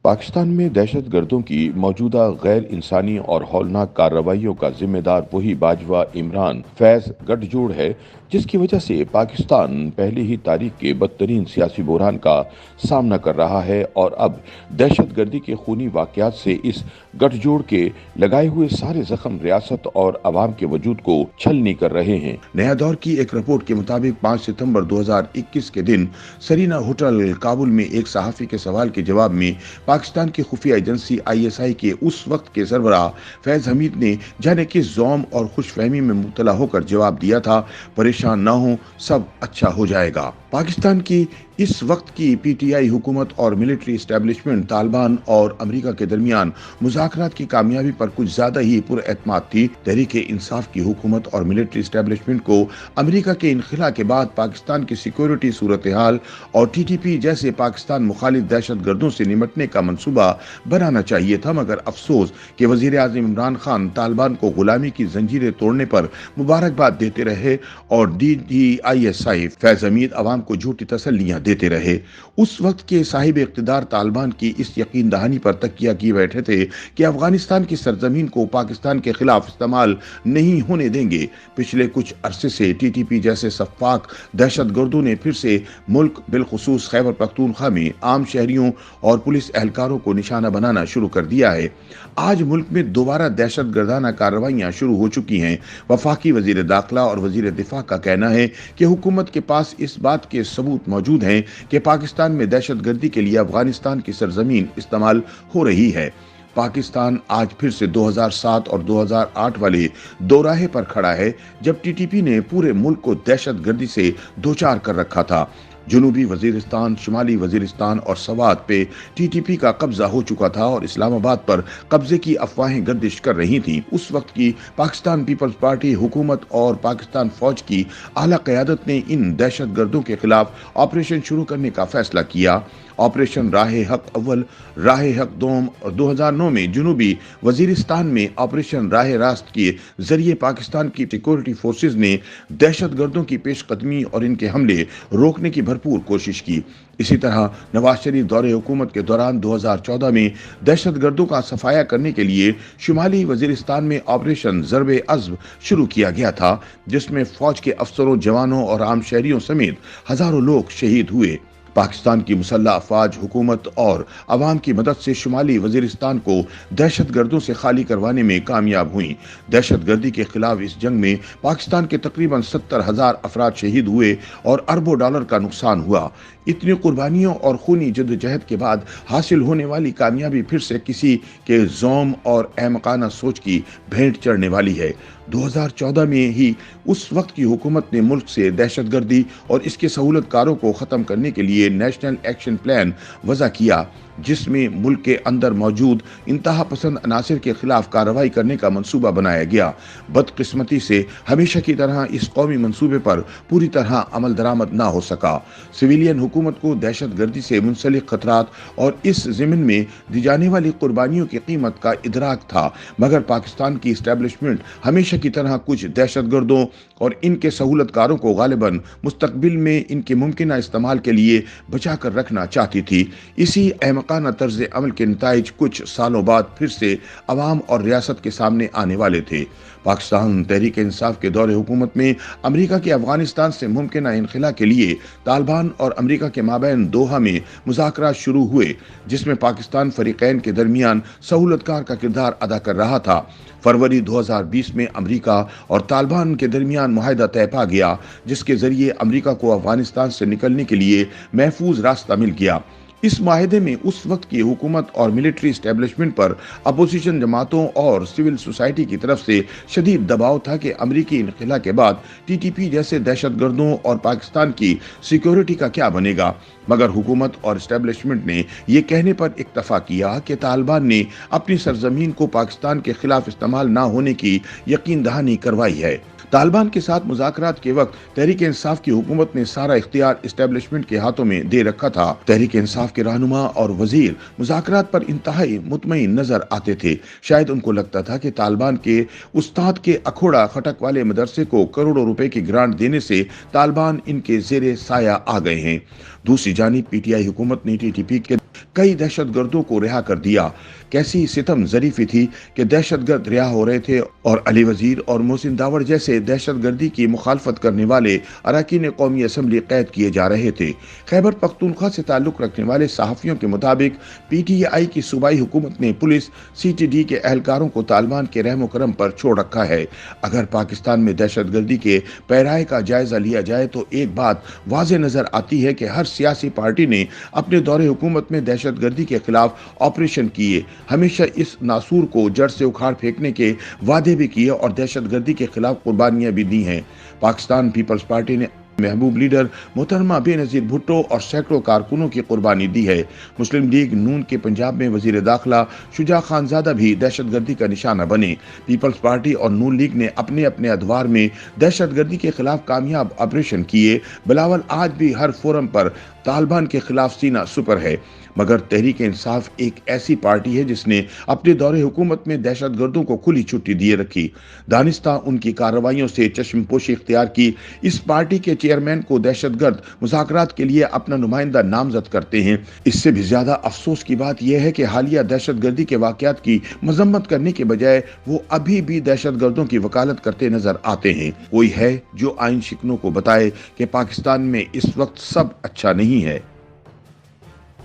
पाकिस्तान में दहशत गर्दों की मौजूदा गैर इंसानी और हौलनाक कार्रवाइयों का जिम्मेदार वही बाजवा इमरान फैज गठजोड़ है जिसकी वजह से पाकिस्तान पहले ही तारीख के बदतरीन सियासी बहरान का सामना कर रहा है और अब दहशत गर्दी के खूनी वाकयात से इस गठजोड़ के लगाए हुए सारे जख्म रियासत और अवाम के वजूद को छलनी कर रहे हैं। नया दौर की एक रिपोर्ट के मुताबिक 5 सितंबर 2021 के दिन सरीना होटल काबुल में एक सहाफी के सवाल के जवाब में पाकिस्तान की खुफिया एजेंसी ISI के उस वक्त के सरबराह फैज हमीद ने जाने किस ज़ौम और खुशफहमी में मुब्तला होकर जवाब दिया था, परेशान ना हो, सब अच्छा हो जाएगा। पाकिस्तान की इस वक्त की PTI हुकूमत और मिलिट्री इस्टेब्लिशमेंट तालिबान और अमेरिका के दरमियान मुज़ाकरात की कामयाबी पर कुछ ज्यादा ही पुरएतमाद थी। तहरीक इंसाफ की हुकूमत और मिलिट्री इस्टेब्लिशमेंट को अमेरिका के इनखिला के बाद पाकिस्तान की सिक्योरिटी सूरत हाल और TTP जैसे पाकिस्तान मुखालिफ दहशत गर्दों से निमटने का मंसूबा बनाना चाहिए था, मगर अफसोस कि वजीर आज़म इमरान खान तालिबान को गुलामी की जंजीरें तोड़ने पर मुबारकबाद देते रहे और ISI फैज हमीद अवाम को झूठी तसल्लियां देते रहे। उस वक्त के साहिब इख्तिदार तालिबान की इस यकीन दहानी पर तकिया किए बैठे थे कि अफगानिस्तान की सरजमीन को पाकिस्तान के खिलाफ इस्तेमाल नहीं होने देंगे। पिछले कुछ अरसे से TTP जैसे सफाक दहशत गर्दों ने फिर से मुल्क बिलखुसूस खैबर पख्तूनख्वा में आम शहरियों और पुलिस एहलकारों को निशाना बनाना शुरू कर दिया है। आज मुल्क में दोबारा दहशत गर्दाना कार्रवाइयां शुरू हो चुकी हैं। वफाकी वजीर दाखिला और वजीर दिफा का कहना है कि हुकूमत के पास इस बात के सबूत मौजूद हैं कि पाकिस्तान में दहशत गर्दी के लिए अफगानिस्तान की सरजमीन इस्तेमाल हो रही है। पाकिस्तान आज फिर से 2007 और 2008 वाले दोराहे पर खड़ा है जब TTP ने पूरे मुल्क को दहशत गर्दी से दोचार कर रखा था। जनूबी वजीरिस्तान, शुमाली वजीरिस्तान और सवात पे TTP का कब्जा हो चुका था और इस्लामाबाद पर कब्जे की अफवाहें गर्दिश कर रही थीं। उस वक्त की पाकिस्तान पीपल्स पार्टी हुकूमत और पाकिस्तान फौज की आला क़यादत ने इन दहशत गर्दों के खिलाफ ऑपरेशन शुरू करने का फैसला किया। ऑपरेशन राह हक अव्वल, राह हक दोम और 2009 में जनूबी वजीरिस्तान में ऑपरेशन राह रास्त के जरिए पाकिस्तान की सिक्योरिटी फोर्सेज ने दहशत गर्दों की पेशकदमी और इनके हमले रोकने की भरपूर कोशिश की। इसी तरह नवाज शरीफ दौरे हुकूमत के दौरान 2014 में दहशत गर्दों का सफाया करने के लिए शुमाली वजीरिस्तान में ऑपरेशन ज़रबे अज़्ब शुरू किया गया था, जिसमें फौज के अफसरों, जवानों और आम शहरियों समेत हजारों लोग शहीद हुए। पाकिस्तान की मुसल्लह अफवाज हुकूमत और अवाम की मदद से शुमाली वजीरिस्तान को दहशत गर्दों से खाली करवाने में कामयाब हुई। दहशत गर्दी के खिलाफ इस जंग में पाकिस्तान के तकरीबन 70,000 अफराद शहीद हुए और अरबों डॉलर का नुकसान हुआ। इतनी कुर्बानियों और खूनी जद्दोजहद के बाद हासिल होने वाली कामयाबी फिर से किसी के ज़ौम और अहमकाना सोच की भेंट चढ़ने वाली है। 2014 में ही उस वक्त की हुकूमत ने मुल्क से दहशत गर्दी और इसके सहूलतकारों को ख़त्म करने के लिए नेशनल एक्शन प्लान वज़ा किया, जिसमें मुल्क के अंदर मौजूद इंतहा पसंद अनासिर के खिलाफ कार्रवाई करने का मंसूबा बनाया गया। बदकिस्मती से हमेशा की तरह इस कौमी मंसूबे पर पूरी तरह अमल दरामद ना हो सका। सिविलियन हुकूमत को दहशत गर्दी से मुंसलिक खतरात और इस ज़मीन में दी जाने वाली कुर्बानियों की कीमत का इदराक था, मगर पाकिस्तान की इस्टेब्लिशमेंट हमेशा की तरह कुछ दहशत गर्दों और इनके सहूलतकारों को गालिबन मुस्तकबिल में इनके मुमकिन इस्तेमाल के लिए बचा कर रखना चाहती थी। इसी अहमकाना तर्ज अमल के नताइज कुछ सालों बाद फिर से अवाम और रियासत के सामने आने वाले थे। पाकिस्तान तहरीक इंसाफ के दौरे हुकूमत में अमेरिका के अफगानिस्तान से मुमकिन इनखिला के लिए तालिबान और अमेरिका के माबैन दोहा में मुज़ाकरात शुरू हुए, जिसमें पाकिस्तान फरीकैन के दरमियान सहूलतकार का किरदार अदा कर रहा था। फरवरी 2020 में अमेरिका और तालिबान के दरमियान मुआहदा तय पा गया, जिसके जरिए अमेरिका को अफगानिस्तान से निकलने के लिए महफूज रास्ता मिल गया। इस माहदे में उस वक्त की हुकूमत और मिलिट्री इस्टेब्लिशमेंट पर अपोजिशन जमातों और सिविल सोसाइटी की तरफ से शदीद दबाव था कि अमरीकी इनखिला के बाद TTP जैसे दहशत गर्दों और पाकिस्तान की सिक्योरिटी का क्या बनेगा। मगर हुकूमत और इस्टेब्लिशमेंट ने यह कहने पर इक्तफा किया कि तालिबान ने अपनी सरजमीन को पाकिस्तान के खिलाफ इस्तेमाल ना होने की यकीन दहानी करवाई है। तालिबान के साथ मुज़ाकरात के वक्त तहरीक इंसाफ की हुकूमत ने सारा इख्तियार इस्टेब्लिशमेंट के हाथों में दे रखा था। तहरीक इंसाफ के रहनुमा और वजीर मुज़ाकरात पर इंतहाई मुतमईन नजर आते थे। शायद उनको लगता था कि तालिबान के उस्ताद के अखोड़ा खटक वाले मदरसे को करोड़ों रुपए की ग्रांट देने से तालिबान इनके जेरे साया आ गए हैं। दूसरी जानिब पीटीआई हुकूमत ने टीटीपी के कई दहशतगर्दों को रिहा कर दिया। कैसी सितम ज़रीफी थी कि दहशतगर्द रिहा हो रहे थे और अली वजीर और मोहसिन दावड़ जैसे दहशतगर्दी की मुखालफत करने वाले अरकान कौमी असम्बली कैद किए जा रहे थे। खैबर पख्तूनख्वा से ताल्लुक रखने वाले सहाफ़ियों के मुताबिक पीटीआई की सूबाई हुकूमत ने पुलिस सीटीडी के एहलकारों को तालिबान के रहमो करम पर छोड़ रखा है। अगर पाकिस्तान में दहशतगर्दी के पैराए का जायजा लिया जाए तो एक बात वाज़े नजर आती है कि हर सियासी पार्टी ने अपने दौरे हुकूमत में दहशतगर्दी के खिलाफ ऑपरेशन किए, हमेशा इस नासूर को जड़ से उखाड़ फेंकने के वादे भी किए और दहशतगर्दी के खिलाफ कुर्बानियां भी दी हैं। पाकिस्तान पीपल्स पार्टी ने महबूब लीडर मोहतरमा बेनजीर भुट्टो और सैकड़ों कारकुनों की कुर्बानी दी है। मुस्लिम लीग नून के पंजाब में वजीर दाखिला शुजा खानजादा भी दहशतगर्दी का निशाना बने। पीपल्स पार्टी और नून लीग ने अपने अपने अदवार में दहशतगर्दी के खिलाफ कामयाब ऑपरेशन किए। बिलावल आज भी हर फोरम पर तालिबान के खिलाफ सीना सुपर है, मगर तहरीक इंसाफ एक ऐसी पार्टी है जिसने अपने दौरे हुकूमत में दहशतगर्दों को खुली छुट्टी दिए रखी। दानिस्ता उनकी कार्रवाइयों से चश्मपोशी इख्तियार की इस पार्टी के चेयरमैन को दहशतगर्द मुज़ाकरात के लिए अपना नुमाइंदा नामजद करते हैं। इससे भी ज्यादा अफसोस की बात यह है कि हालिया दहशतगर्दी के वाकयात की मजम्मत करने के बजाय वो अभी भी दहशतगर्दों की वकालत करते नजर आते हैं। कोई है जो आइन शिकनों को बताए कि पाकिस्तान में इस वक्त सब अच्छा नहीं है।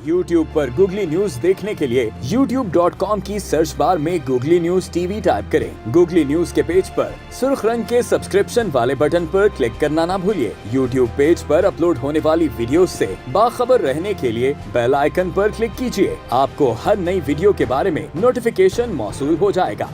YouTube पर गूगली न्यूज देखने के लिए youtube.com की सर्च बार में गूगली न्यूज टीवी टाइप करें। गूगली न्यूज के पेज पर सुर्ख रंग के सब्सक्रिप्शन वाले बटन पर क्लिक करना ना भूलिए। YouTube पेज पर अपलोड होने वाली वीडियोस से बाखबर रहने के लिए बेल आइकन पर क्लिक कीजिए। आपको हर नई वीडियो के बारे में नोटिफिकेशन मौसूल हो जाएगा।